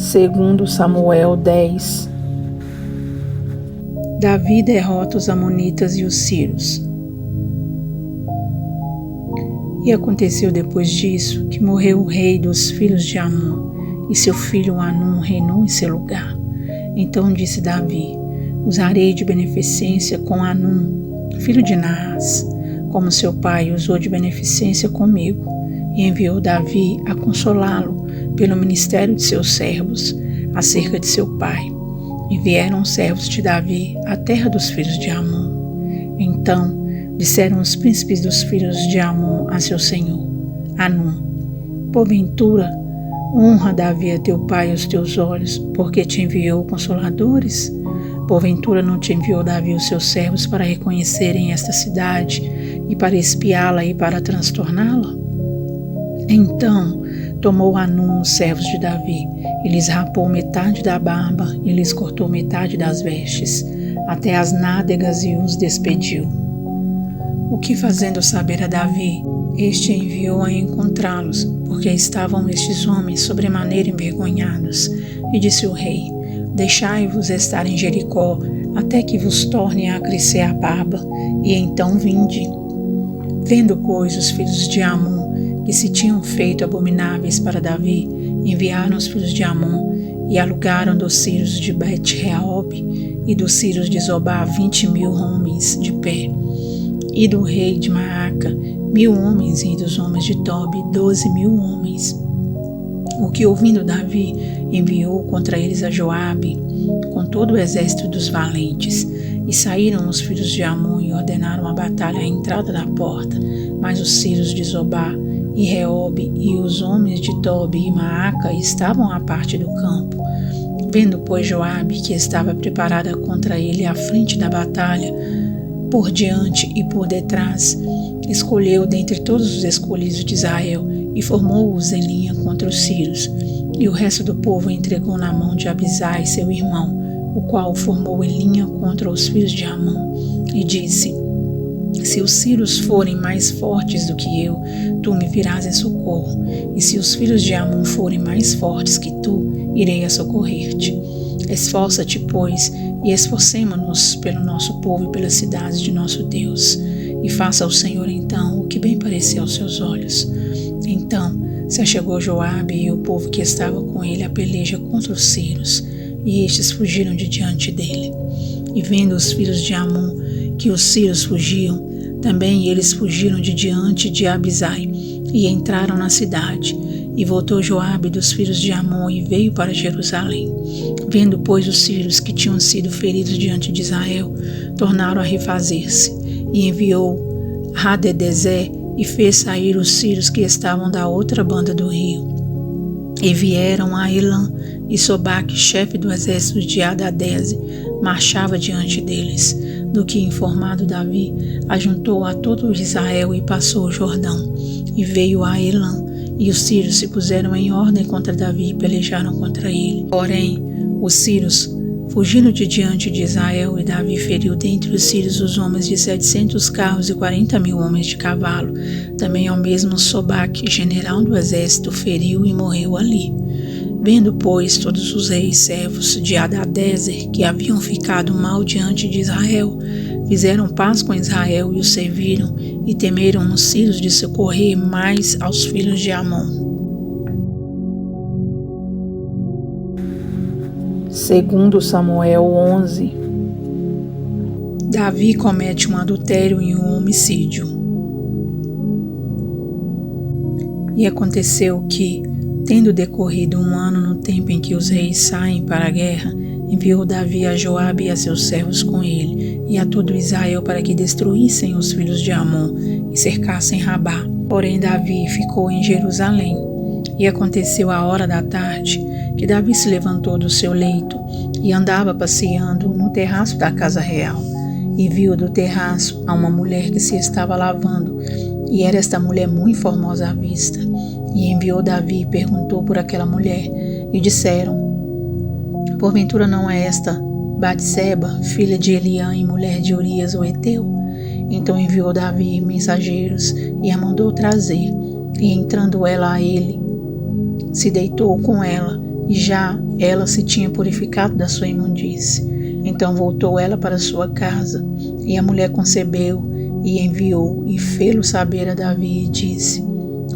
Segundo Samuel 10. Davi derrota os amonitas e os sírios. E aconteceu depois disso que morreu o rei dos filhos de Amon, e seu filho Hanum reinou em seu lugar. Então disse Davi: usarei de beneficência com Hanum, filho de Naás, como seu pai usou de beneficência comigo. E enviou Davi a consolá-lo pelo ministério de seus servos, acerca de seu pai. E vieram os servos de Davi à terra dos filhos de Amon. Então disseram os príncipes dos filhos de Amon a seu senhor, Hanum: porventura, honra Davi a teu pai aos teus olhos, porque te enviou consoladores? Porventura não te enviou Davi os seus servos para reconhecerem esta cidade, e para espiá-la e para transtorná-la? Então tomou Hanum os servos de Davi, e lhes rapou metade da barba, e lhes cortou metade das vestes, até as nádegas, e os despediu. O que fazendo saber a Davi, este enviou a encontrá-los, porque estavam estes homens sobremaneira envergonhados. E disse o rei: deixai-vos estar em Jericó, até que vos torne a crescer a barba, e então vinde. Vendo, pois, os filhos de Amon que se tinham feito abomináveis para Davi, enviaram os filhos de Amon e alugaram dos sírios de Bet-Reob e dos sírios de Zobá 20.000 homens de pé, e do rei de Maaca 1.000 homens, e dos homens de Tobi 12.000 homens. O que, ouvindo Davi, enviou contra eles a Joabe com todo o exército dos valentes. E saíram os filhos de Amon e ordenaram a batalha à entrada da porta. Mas os sírios de Zobá e Reob e os homens de Tobi e Maaca estavam à parte do campo. Vendo, pois, Joabe que estava preparada contra ele à frente da batalha, por diante e por detrás, escolheu dentre todos os escolhidos de Israel e formou-os em linha contra os sírios. E o resto do povo entregou na mão de Abisai, seu irmão, o qual o formou em linha contra os filhos de Amon. E disse: se os sírios forem mais fortes do que eu, tu me virás em socorro. E se os filhos de Amon forem mais fortes que tu, irei a socorrer-te. Esforça-te, pois, e esforcemo-nos pelo nosso povo e pelas cidades de nosso Deus. E faça ao Senhor então o que bem parecer aos seus olhos. Então se achegou Joabe e o povo que estava com ele à peleja contra os sírios, e estes fugiram de diante dele. E vendo os filhos de Amon que os sírios fugiam, também eles fugiram de diante de Abisai, e entraram na cidade. E voltou Joabe dos filhos de Amon e veio para Jerusalém. Vendo, pois, os sírios que tinham sido feridos diante de Israel, tornaram a refazer-se. E enviou Hadadezer e fez sair os sírios que estavam da outra banda do rio. E vieram a Elã, e Sobaque, chefe do exército de Hadadezer, marchava diante deles. Do que informado Davi, ajuntou a todo Israel e passou o Jordão. E veio a Elã, e os sírios se puseram em ordem contra Davi e pelejaram contra ele. Porém, os sírios fugiram de diante de Israel, e Davi feriu dentre os sírios os homens de 700 carros e 40.000 homens de cavalo. Também ao mesmo Sobaque, general do exército, feriu e morreu ali. Vendo, pois, todos os reis servos de Hadadezer que haviam ficado mal diante de Israel, fizeram paz com Israel e o serviram, e temeram os sírios de socorrer mais aos filhos de Amon. Segundo Samuel 11. Davi comete um adultério e um homicídio. E aconteceu que, tendo decorrido 1 ano no tempo em que os reis saem para a guerra, enviou Davi a Joabe e a seus servos com ele, e a todo Israel para que destruíssem os filhos de Amon e cercassem Rabá. Porém Davi ficou em Jerusalém. E aconteceu a hora da tarde, que Davi se levantou do seu leito e andava passeando no terraço da casa real. E viu do terraço a uma mulher que se estava lavando, e era esta mulher muito formosa à vista. E enviou Davi e perguntou por aquela mulher, e disseram: porventura não é esta Batseba, filha de Eliã e mulher de Urias o Heteu? Então enviou Davi mensageiros e a mandou trazer. E entrando ela a ele, se deitou com ela, e já ela se tinha purificado da sua imundície. Então voltou ela para sua casa, e a mulher concebeu, e enviou, e fê-lo saber a Davi, e disse: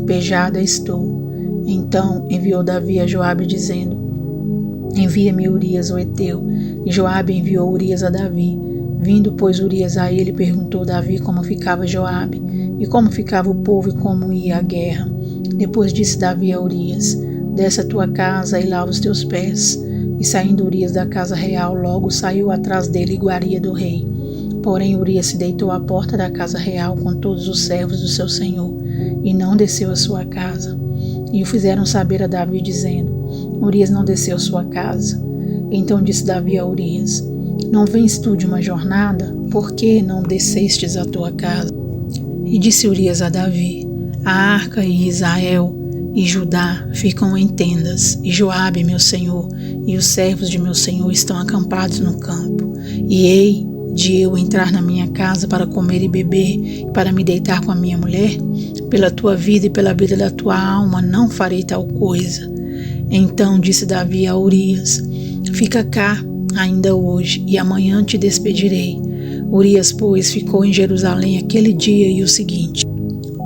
Pejada estou. Então enviou Davi a Joabe, dizendo: Envia-me Urias o Heteu. E Joabe enviou Urias a Davi. Vindo, pois, Urias a ele, perguntou Davi como ficava Joabe, e como ficava o povo, e como ia a guerra. Depois disse Davi a Urias: Desce a tua casa e lava os teus pés. E saindo Urias da casa real, logo saiu atrás dele iguaria do rei. Porém Urias se deitou à porta da casa real com todos os servos do seu senhor, e não desceu à sua casa. E o fizeram saber a Davi, dizendo: Urias não desceu à sua casa. Então disse Davi a Urias: Não vens tu de uma jornada? Por que não descestes à tua casa? E disse Urias a Davi: A arca e Israel e Judá ficam em tendas, e Joabe, meu senhor, e os servos de meu senhor estão acampados no campo. E hei de eu entrar na minha casa para comer e beber, e para me deitar com a minha mulher? Pela tua vida e pela vida da tua alma não farei tal coisa. Então disse Davi a Urias: Fica cá ainda hoje, e amanhã te despedirei. Urias, pois, ficou em Jerusalém aquele dia e o seguinte.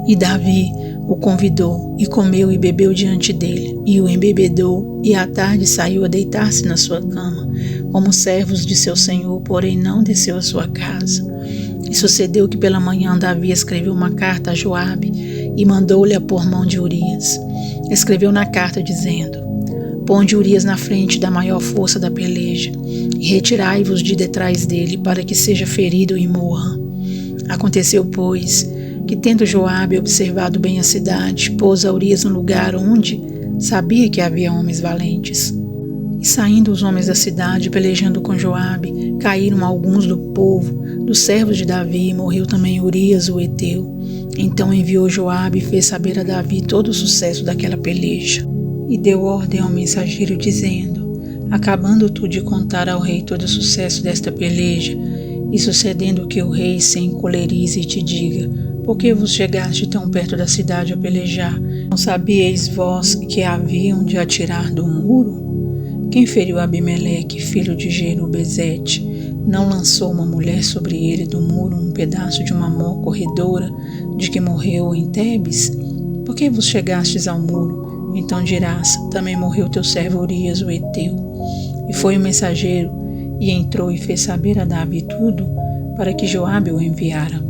E Davi o convidou, e comeu e bebeu diante dele, e o embebedou, e à tarde saiu a deitar-se na sua cama, como servos de seu senhor, porém não desceu à sua casa. E sucedeu que pela manhã Davi escreveu uma carta a Joabe, e mandou-lhe a por mão de Urias. Escreveu na carta, dizendo: Ponde Urias na frente da maior força da peleja, e retirai-vos de detrás dele, para que seja ferido e morra. Aconteceu, pois, que tendo Joabe observado bem a cidade, pôs a Urias no lugar onde sabia que havia homens valentes. E saindo os homens da cidade, pelejando com Joabe, caíram alguns do povo, dos servos de Davi, e morreu também Urias o Heteu. Então enviou Joabe e fez saber a Davi todo o sucesso daquela peleja. E deu ordem ao mensageiro, dizendo: Acabando tu de contar ao rei todo o sucesso desta peleja, e sucedendo que o rei se encolerize e te diga: Por que vos chegaste tão perto da cidade a pelejar? Não sabíeis vós que haviam de atirar do muro? Quem feriu Abimeleque, filho de Jerubezete? Não lançou uma mulher sobre ele do muro um pedaço de uma mó corredora, de que morreu em Tebes? Por que vos chegastes ao muro? Então dirás: Também morreu teu servo Urias o Heteu. E foi o mensageiro, e entrou e fez saber a Davi tudo, para que Joabe o enviara.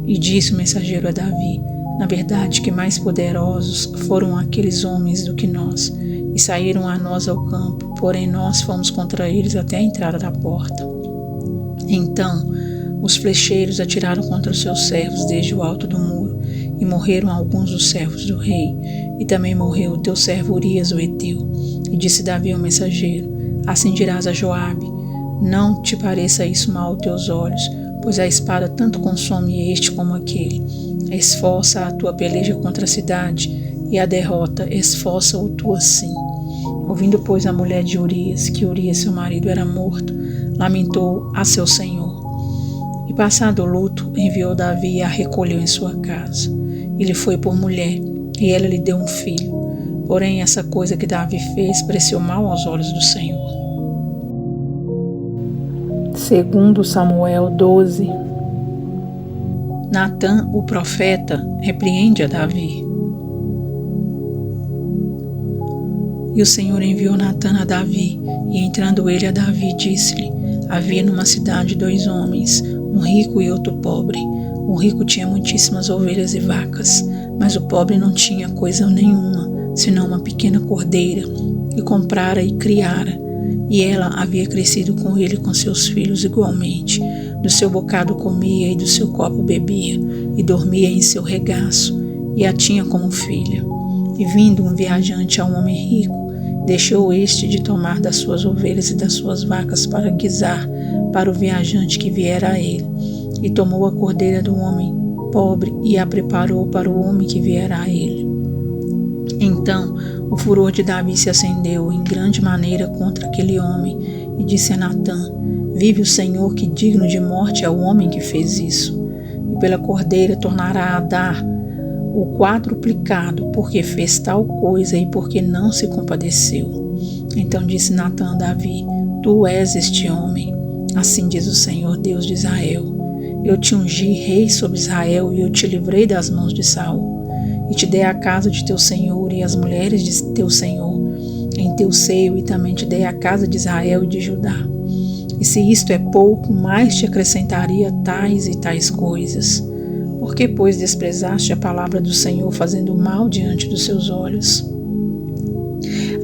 E disse o mensageiro a Davi: Na verdade que mais poderosos foram aqueles homens do que nós, e saíram a nós ao campo, porém nós fomos contra eles até a entrada da porta. Então os flecheiros atiraram contra os seus servos desde o alto do muro, e morreram alguns dos servos do rei, e também morreu o teu servo Urias o Heteu. E disse Davi ao mensageiro: Assim dirás a Joabe: Não te pareça isso mal aos teus olhos, pois a espada tanto consome este como aquele. Esforça a tua peleja contra a cidade, e a derrota esforça-o tu assim. Ouvindo, pois, a mulher de Urias, que Urias seu marido era morto, lamentou a seu senhor. E passado o luto, enviou Davi e a recolheu em sua casa. E lhe foi por mulher, e ela lhe deu um filho. Porém, essa coisa que Davi fez pareceu mal aos olhos do Senhor. Segundo Samuel 12. Natã, o profeta, repreende a Davi. E o Senhor enviou Natã a Davi, e entrando ele a Davi, disse-lhe: Havia numa cidade 2 homens, um rico e outro pobre. O rico tinha muitíssimas ovelhas e vacas, mas o pobre não tinha coisa nenhuma, senão uma pequena cordeira, que comprara e criara. E ela havia crescido com ele e com seus filhos igualmente. Do seu bocado comia e do seu copo bebia, e dormia em seu regaço, e a tinha como filha. E vindo um viajante a um homem rico, deixou este de tomar das suas ovelhas e das suas vacas para guisar para o viajante que viera a ele. E tomou a cordeira do homem pobre e a preparou para o homem que viera a ele. Então o furor de Davi se acendeu em grande maneira contra aquele homem, e disse a Natã: Vive o Senhor, que digno de morte é o homem que fez isso. E pela cordeira tornará a dar o quádruplicado, porque fez tal coisa e porque não se compadeceu. Então disse Natã a Davi: Tu és este homem. Assim diz o Senhor, Deus de Israel: Eu te ungi rei sobre Israel e eu te livrei das mãos de Saul. E te dei a casa de teu senhor e as mulheres de teu senhor em teu seio, e também te dei a casa de Israel e de Judá. E se isto é pouco, mais te acrescentaria tais e tais coisas. Por que, pois, desprezaste a palavra do Senhor, fazendo mal diante dos seus olhos?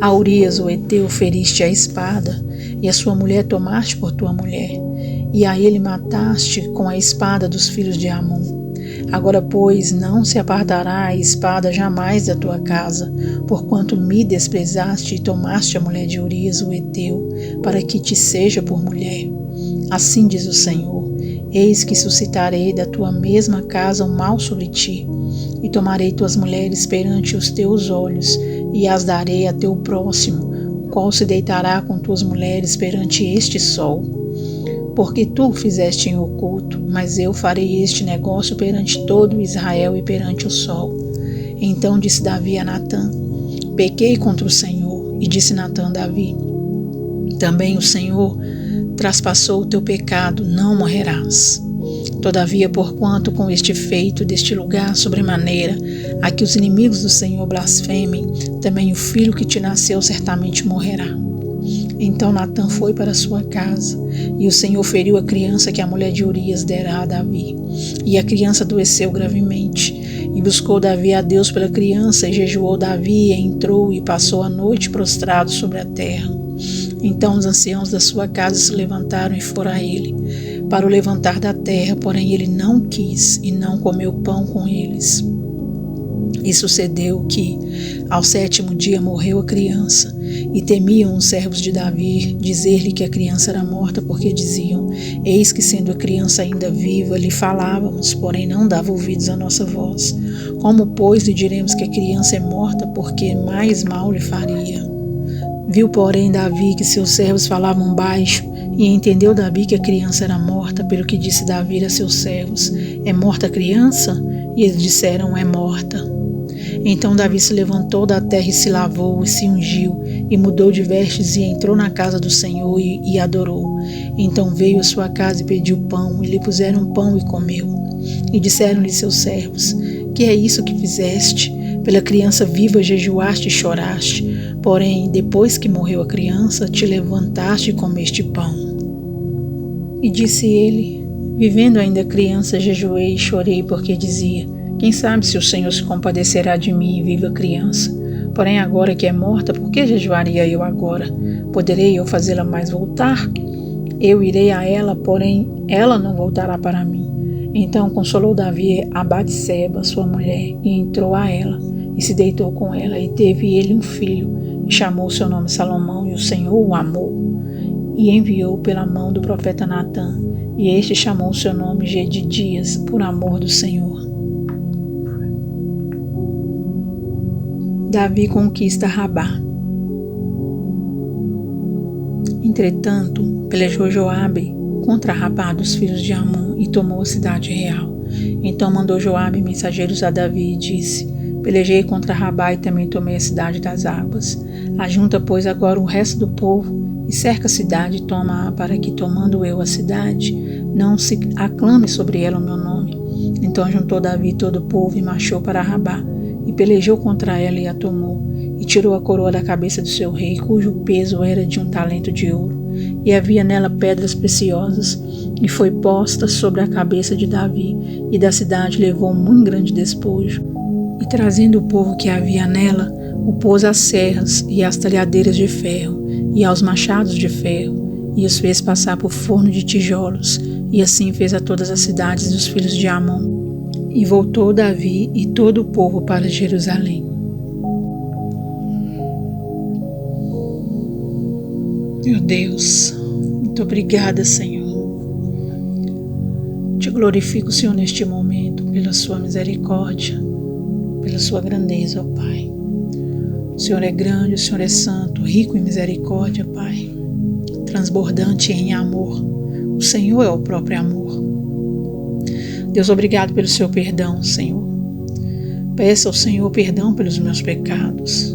A Urias, o heteu, feriste a espada, e a sua mulher tomaste por tua mulher, e a ele mataste com a espada dos filhos de Amon. Agora, pois, não se apartará a espada jamais da tua casa, porquanto me desprezaste e tomaste a mulher de Urias, o heteu, para que te seja por mulher. Assim diz o Senhor: Eis que suscitarei da tua mesma casa um mal sobre ti, e tomarei tuas mulheres perante os teus olhos, e as darei a teu próximo, o qual se deitará com tuas mulheres perante este sol. Porque tu fizeste em oculto, mas eu farei este negócio perante todo Israel e perante o sol. Então disse Davi a Natã: Pequei contra o Senhor. E disse Natã a Davi: Também o Senhor traspassou o teu pecado, não morrerás. Todavia, porquanto com este feito deste lugar sobremaneira, a que os inimigos do Senhor blasfemem, também o filho que te nasceu certamente morrerá. Então Natã foi para sua casa, e o Senhor feriu a criança que a mulher de Urias dera a Davi. E a criança adoeceu gravemente, e buscou Davi a Deus pela criança, e jejuou Davi, e entrou e passou a noite prostrado sobre a terra. Então os anciãos da sua casa se levantaram e foram a ele, para o levantar da terra, porém ele não quis, e não comeu pão com eles. E sucedeu que, ao 7º dia, morreu a criança, e temiam os servos de Davi dizer-lhe que a criança era morta, porque diziam: Eis que, sendo a criança ainda viva, lhe falávamos, porém não dava ouvidos à nossa voz. Como, pois, lhe diremos que a criança é morta, porque mais mal lhe faria? Viu, porém, Davi que seus servos falavam baixo, e entendeu Davi que a criança era morta, pelo que disse Davi a seus servos: É morta a criança? E eles disseram: É morta. Então Davi se levantou da terra e se lavou e se ungiu e mudou de vestes e entrou na casa do Senhor e adorou. Então veio à sua casa e pediu pão, e lhe puseram pão e comeu. E disseram-lhe seus servos: Que é isso que fizeste? Pela criança viva jejuaste e choraste, porém depois que morreu a criança te levantaste e comeste pão. E disse ele: Vivendo ainda a criança jejuei e chorei, porque dizia: Quem sabe se o Senhor se compadecerá de mim e viva a criança? Porém agora que é morta, por que jejuaria eu agora? Poderei eu fazê-la mais voltar? Eu irei a ela, porém ela não voltará para mim. Então consolou Davi a Batseba, sua mulher, e entrou a ela, e se deitou com ela, e teve ele um filho, e chamou seu nome Salomão, e o Senhor o amou. E enviou pela mão do profeta Natã, e este chamou seu nome Jedidias, por amor do Senhor. Davi conquista Rabá. Entretanto, pelejou Joabe contra Rabá dos filhos de Amon e tomou a cidade real. Então mandou Joabe mensageiros a Davi e disse: Pelejei contra Rabá e também tomei a cidade das águas. Ajunta, pois, agora o resto do povo e cerca a cidade e toma-a, para que, tomando eu a cidade, não se aclame sobre ela o meu nome. Então juntou Davi todo o povo e marchou para Rabá, e pelejou contra ela e a tomou, e tirou a coroa da cabeça do seu rei, cujo peso era de 1 talento de ouro, e havia nela pedras preciosas, e foi posta sobre a cabeça de Davi, e da cidade levou muito grande despojo. E trazendo o povo que havia nela, o pôs às serras e às talhadeiras de ferro, e aos machados de ferro, e os fez passar por forno de tijolos, e assim fez a todas as cidades dos filhos de Amon. E voltou Davi e todo o povo para Jerusalém. Meu Deus, muito obrigada, Senhor. Te glorifico, Senhor, neste momento, pela sua misericórdia, pela sua grandeza, ó Pai. O Senhor é grande, o Senhor é santo, rico em misericórdia, Pai, transbordante em amor. O Senhor é o próprio amor. Deus, obrigado pelo seu perdão, Senhor. Peça ao Senhor perdão pelos meus pecados.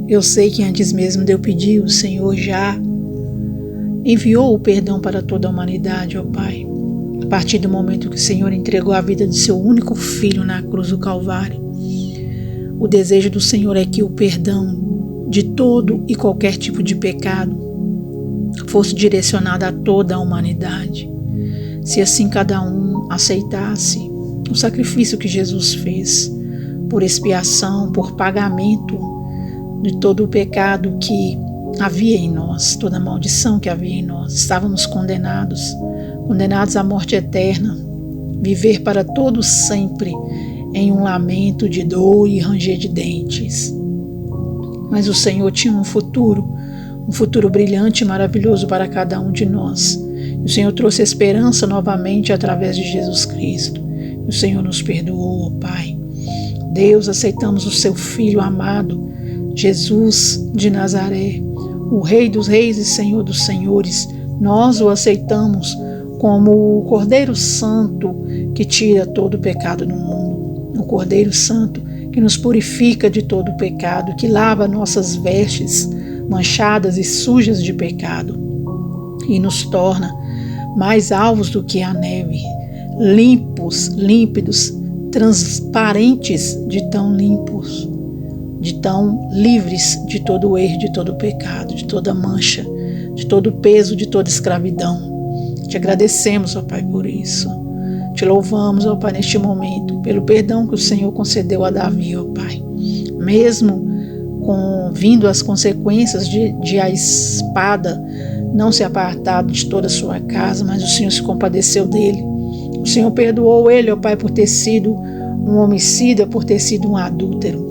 Eu sei que antes mesmo de eu pedir, o Senhor já enviou o perdão para toda a humanidade, ó Pai. A partir do momento que o Senhor entregou a vida de seu único filho na cruz do Calvário, o desejo do Senhor é que o perdão de todo e qualquer tipo de pecado fosse direcionado a toda a humanidade. Se assim cada um aceitasse o sacrifício que Jesus fez por expiação, por pagamento de todo o pecado que havia em nós, toda a maldição que havia em nós, estávamos condenados à morte eterna, viver para todos sempre em um lamento de dor e ranger de dentes. Mas o Senhor tinha um futuro brilhante e maravilhoso para cada um de nós. O Senhor trouxe esperança novamente através de Jesus Cristo. O Senhor nos perdoou, Pai. Deus, aceitamos o seu Filho amado, Jesus de Nazaré, o Rei dos Reis e Senhor dos Senhores. Nós o aceitamos como o Cordeiro Santo que tira todo o pecado do mundo. O Cordeiro Santo que nos purifica de todo o pecado, que lava nossas vestes manchadas e sujas de pecado e nos torna mais alvos do que a neve, limpos, límpidos, transparentes, de tão limpos, de tão livres de todo o erro, de todo o pecado, de toda mancha, de todo o peso, de toda escravidão. Te agradecemos, ó Pai, por isso. Te louvamos, ó Pai, neste momento, pelo perdão que o Senhor concedeu a Davi, ó Pai. Mesmo vindo as consequências de a espada não se apartar de toda a sua casa, mas o Senhor se compadeceu dele. O Senhor perdoou ele, ó Pai, por ter sido um homicida, por ter sido um adúltero.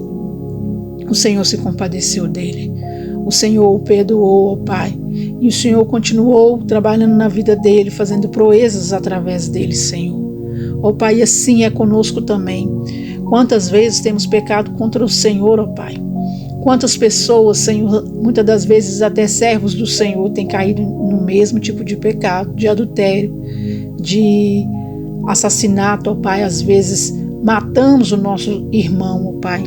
O Senhor se compadeceu dele. O Senhor o perdoou, ó Pai. E o Senhor continuou trabalhando na vida dele, fazendo proezas através dele, Senhor. Ó Pai, e assim é conosco também. Quantas vezes temos pecado contra o Senhor, ó Pai. Quantas pessoas, Senhor, muitas das vezes até servos do Senhor, têm caído no mesmo tipo de pecado, de adultério, de assassinato, ó Pai. Às vezes matamos o nosso irmão, ó Pai,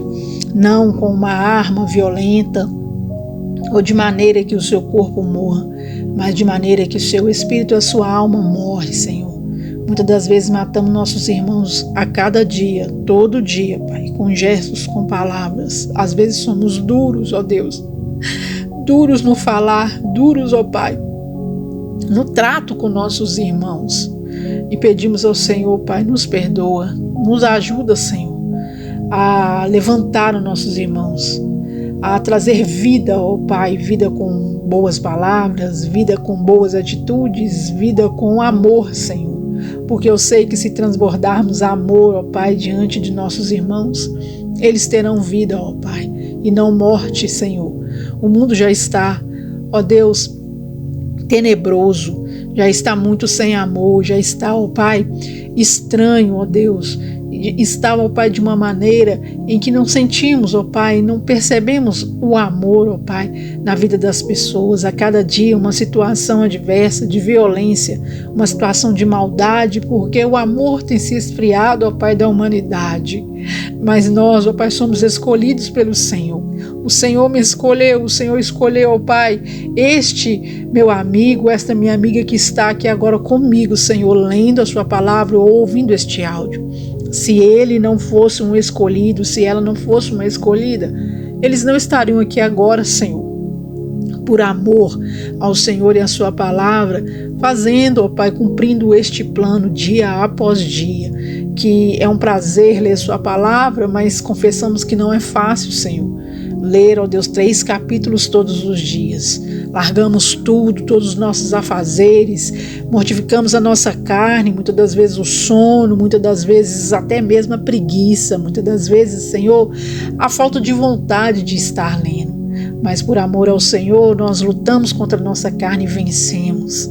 não com uma arma violenta ou de maneira que o seu corpo morra, mas de maneira que o seu espírito e a sua alma morre, Senhor. Muitas das vezes matamos nossos irmãos a cada dia, todo dia, Pai, com gestos, com palavras. Às vezes somos duros, ó Deus, duros no falar, duros, ó Pai, no trato com nossos irmãos. E pedimos ao Senhor, Pai, nos perdoa, nos ajuda, Senhor, a levantar os nossos irmãos, a trazer vida, ó Pai, vida com boas palavras, vida com boas atitudes, vida com amor, Senhor. Porque eu sei que se transbordarmos amor, ó Pai, diante de nossos irmãos, eles terão vida, ó Pai, e não morte, Senhor. O mundo já está, ó Deus, tenebroso, já está muito sem amor, já está, ó Pai, estranho, ó Deus. Está, ó Pai, de uma maneira em que não sentimos, ó Pai, não percebemos o amor, ó Pai, na vida das pessoas. A cada dia uma situação adversa, de violência, uma situação de maldade, porque o amor tem se esfriado, ó Pai, da humanidade. Mas nós, ó Pai, somos escolhidos pelo Senhor. O Senhor me escolheu, o Senhor escolheu, ó Pai, este meu amigo, esta minha amiga que está aqui agora comigo, Senhor, lendo a sua palavra ou ouvindo este áudio. Se ele não fosse um escolhido, se ela não fosse uma escolhida, eles não estariam aqui agora, Senhor. Por amor ao Senhor e à sua palavra, fazendo, ó Pai, cumprindo este plano dia após dia, que é um prazer ler sua palavra, mas confessamos que não é fácil, Senhor. Ler, ó Deus, 3 capítulos todos os dias. Largamos tudo, todos os nossos afazeres, mortificamos a nossa carne, muitas das vezes o sono, muitas das vezes até mesmo a preguiça, muitas das vezes, Senhor, a falta de vontade de estar lendo. Mas por amor ao Senhor, nós lutamos contra a nossa carne e vencemos.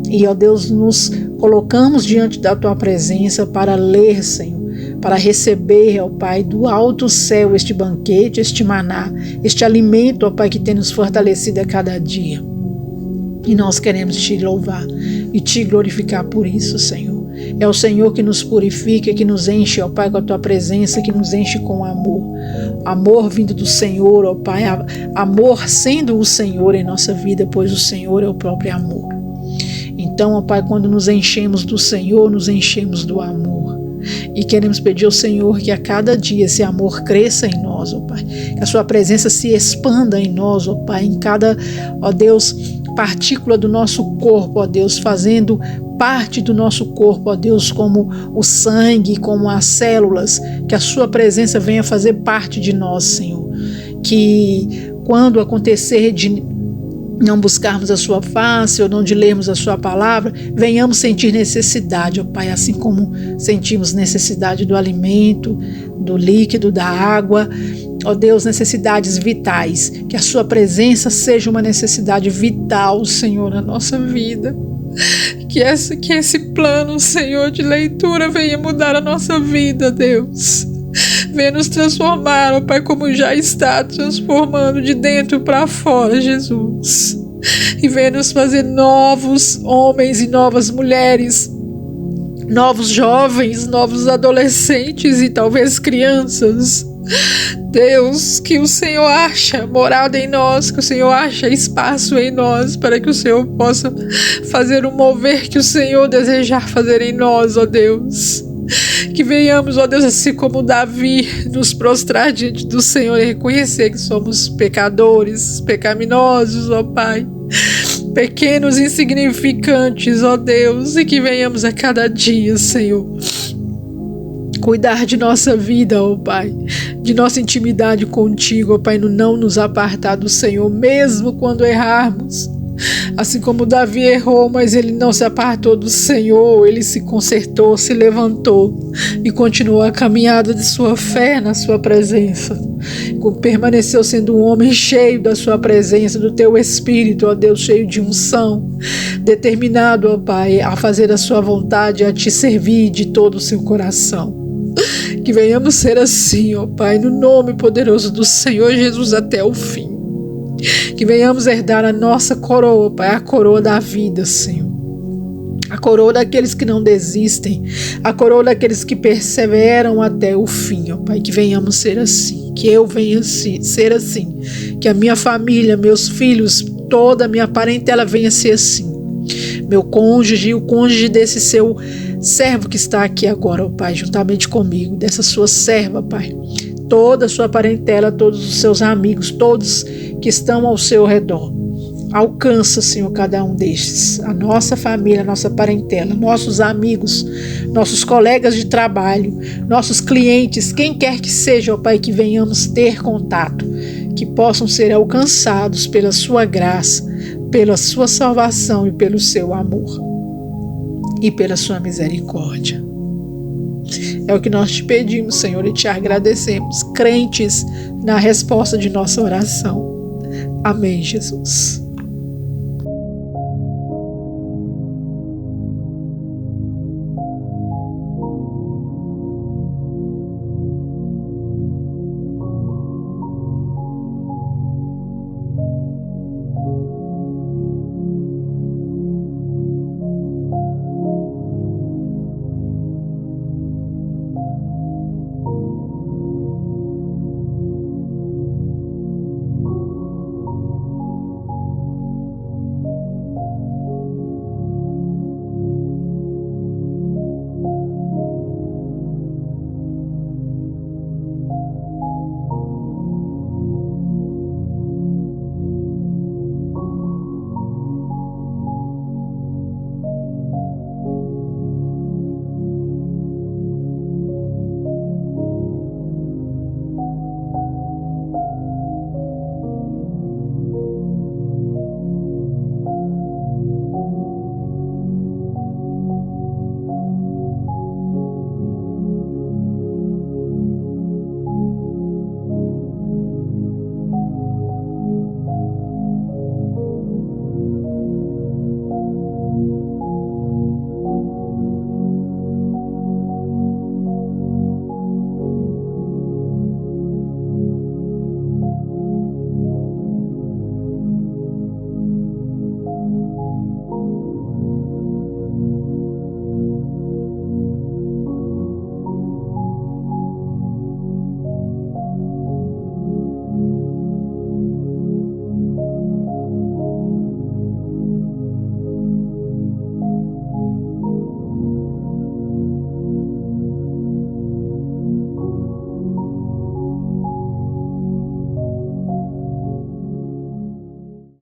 E, ó Deus, nos colocamos diante da Tua presença para ler, Senhor, para receber, ó Pai, do alto céu este banquete, este maná, este alimento, ó Pai, que tem nos fortalecido a cada dia. E nós queremos Te louvar e Te glorificar por isso, Senhor. É o Senhor que nos purifica, que nos enche, ó Pai, com a Tua presença, que nos enche com amor. amor vindo do Senhor, ó Pai, amor sendo o Senhor em nossa vida, pois o Senhor é o próprio amor. Então, ó Pai, quando nos enchemos do Senhor, nos enchemos do amor. E queremos pedir ao Senhor que a cada dia esse amor cresça em nós, ó Pai. Que a sua presença se expanda em nós, ó Pai, em cada, ó Deus, partícula do nosso corpo, ó Deus, fazendo parte do nosso corpo, ó Deus, como o sangue, como as células, que a sua presença venha fazer parte de nós, Senhor. Que quando acontecer de não buscarmos a sua face ou não de lermos a sua palavra, venhamos sentir necessidade, ó Pai, assim como sentimos necessidade do alimento, do líquido, da água, ó Deus, necessidades vitais, que a sua presença seja uma necessidade vital, Senhor, na nossa vida. Que esse plano, Senhor, de leitura venha mudar a nossa vida, Deus. Venha nos transformar, ó Pai, como já está transformando de dentro para fora, Jesus. E venha nos fazer novos homens e novas mulheres, novos jovens, novos adolescentes e talvez crianças. Deus, que o Senhor acha morada em nós, que o Senhor acha espaço em nós, para que o Senhor possa fazer o mover que o Senhor desejar fazer em nós, ó Deus. Que venhamos, ó Deus, assim como Davi, nos prostrar diante do Senhor e reconhecer que somos pecadores, pecaminosos, ó Pai, pequenos, insignificantes, ó Deus, e que venhamos a cada dia, Senhor, cuidar de nossa vida, ó Pai, de nossa intimidade contigo, ó Pai, no não nos apartar do Senhor, mesmo quando errarmos. Assim como Davi errou, mas ele não se apartou do Senhor, ele se consertou, se levantou e continuou a caminhada de sua fé na sua presença. Permaneceu sendo um homem cheio da sua presença, do teu Espírito, ó Deus, cheio de unção, determinado, ó Pai, a fazer a sua vontade, a te servir de todo o seu coração. Que venhamos ser assim, ó Pai, no nome poderoso do Senhor Jesus até o fim. Que venhamos herdar a nossa coroa, Pai, a coroa da vida, Senhor. A coroa daqueles que não desistem, a coroa daqueles que perseveram até o fim, ó Pai. Que venhamos ser assim, que eu venha ser assim, que a minha família, meus filhos, toda a minha parentela venha ser assim. Meu cônjuge e o cônjuge desse seu servo que está aqui agora, ó Pai, juntamente comigo, dessa sua serva, Pai. Toda a sua parentela, todos os seus amigos, todos que estão ao seu redor. Alcança, Senhor, cada um destes. A nossa família, a nossa parentela, nossos amigos, nossos colegas de trabalho, nossos clientes, quem quer que seja, ó Pai, que venhamos ter contato, que possam ser alcançados pela sua graça, pela sua salvação e pelo seu amor e pela sua misericórdia. É o que nós te pedimos, Senhor, e te agradecemos, crentes na resposta de nossa oração. Amém, Jesus.